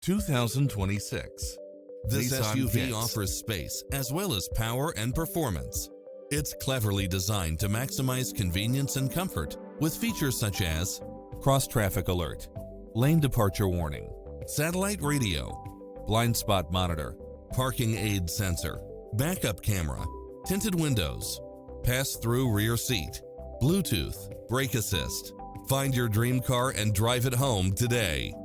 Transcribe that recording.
2026 This Nissan SUV Kicks. offers space as well as power and performance. It's cleverly designed to maximize convenience and comfort with features such as cross-traffic alert, lane departure warning, satellite radio, blind spot monitor, parking aid sensor, backup camera, tinted windows, pass-through rear seat, Bluetooth, brake assist. Find your dream car and drive it home today.